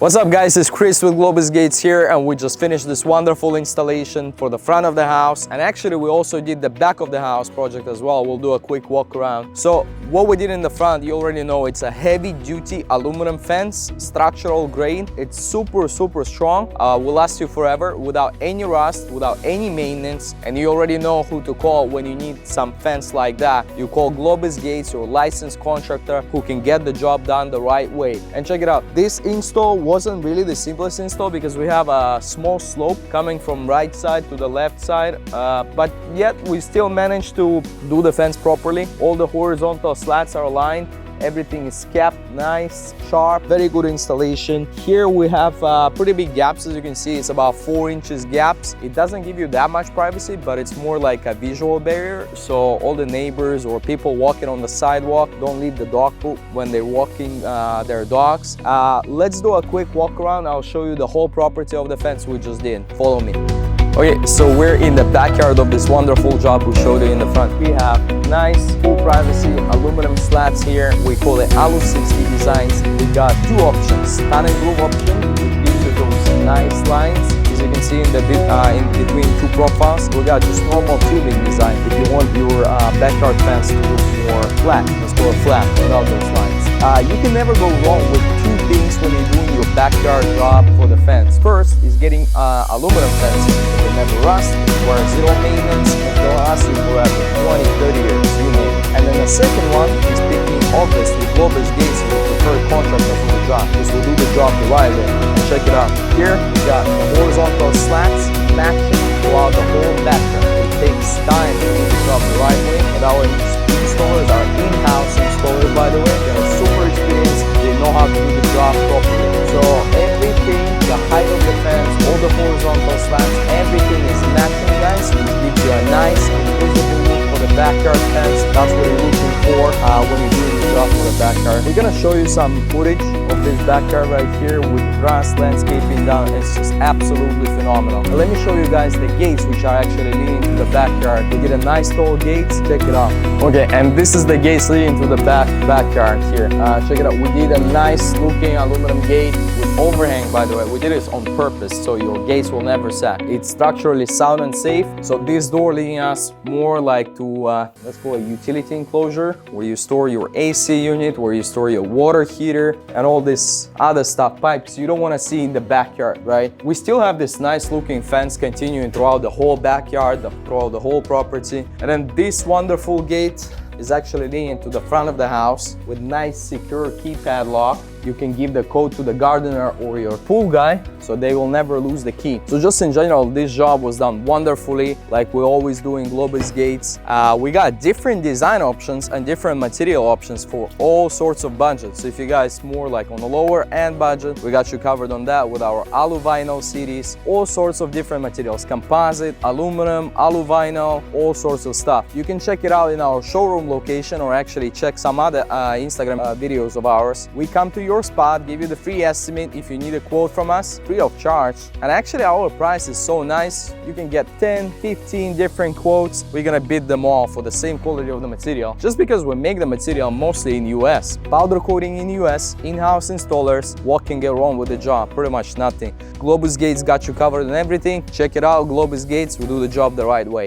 What's up guys, it's Chris with Globus Gates here, and we just finished this wonderful installation for the front of the house, and actually we also did the back of the house project as well. We'll do a quick walk around. So what we did in the front, you already know, it's a heavy duty aluminum fence, structural grade. It's super strong, will last you forever without any rust, without any maintenance, and you already know who to call when you need some fence like that. You call Globus Gates, your licensed contractor who can get the job done the right way. And check it out, this install wasn't really the simplest install because we have a small slope coming from right side to the left side, but yet we still managed to do the fence properly. All the horizontal slats are aligned, everything is kept nice, sharp, very good installation. Here we have pretty big gaps. As you can see, it's about 4 inches gaps. It doesn't give you that much privacy, but it's more like a visual barrier, so all the neighbors or people walking on the sidewalk don't leave the dog poop when they're walking their dogs. Let's do a quick walk around. I'll show you the whole property of the fence we just did. Follow me. Okay, so we're in the backyard of this wonderful job we showed you in the front. We have nice, full privacy, aluminum slats here. We call it Alu 60 designs. We got 2 options. Tan and groove option, which gives you those nice lines. As you can see in the in between 2 profiles, we got just normal tubing design. If you want your backyard fence to look more flat, let's go flat without those lines. You can never go wrong with 2 things when you're doing your backyard job for the fence. First is getting aluminum fencing. It will never rust, requires 0 maintenance, and they'll last you forever, 20, 30 years, you name it. And then the second one is picking obviously Globus Gates as the preferred contractor for the job. This will do the job the right way. Check it out. Here we got the horizontal slats matching throughout the whole backyard. It takes time to do the job the right way, but our installers are in-house installers, by the way. They're super experienced. They know how to do the job properly. So everything, the height of the fence, all the horizontal slats, everything is matching, guys, which gives you a nice and visible look for the backyard fence. That's what you're looking for when you're doing the job for the backyard. We're gonna show you some footage of this backyard right here with grass landscaping down. It's just absolutely phenomenal. Now let me show you guys the gates which are actually leading to the backyard. We did a nice tall gates. Check it out. Okay, and this is the gates leading to the backyard here. Check it out. We did a nice looking aluminum gate with overhang, by the way. We did this on purpose so your gates will never sag. It's structurally sound and safe. So this door leading us more like to let's call it a utility enclosure where you store your AC unit, where you store your water heater and all this other stuff, pipes you don't want to see in the backyard, right? We still have this nice looking fence continuing throughout the whole backyard, throughout the whole property. And then this wonderful gate is actually leading to the front of the house with nice secure keypad lock. You can give the code to the gardener or your pool guy so they will never lose the key. So just in general, this job was done wonderfully, like we always do in Globus Gates. We got different design options and different material options for all sorts of budgets. So if you guys more like on the lower end budget, we got you covered on that with our alu vinyl series, all sorts of different materials, composite, aluminum, alu vinyl, all sorts of stuff. You can check it out in our showroom location or actually check some other Instagram videos of ours. We come to your spot, give you the free estimate if you need a quote from us, free of charge. And actually our price is so nice, you can get 10, 15 different quotes. We're gonna bid them all for the same quality of the material, just because we make the material mostly in US. Powder coating in US, in-house installers. What can get wrong with the job? Pretty much nothing. Globus Gates got you covered on everything. Check it out, Globus Gates, we do the job the right way.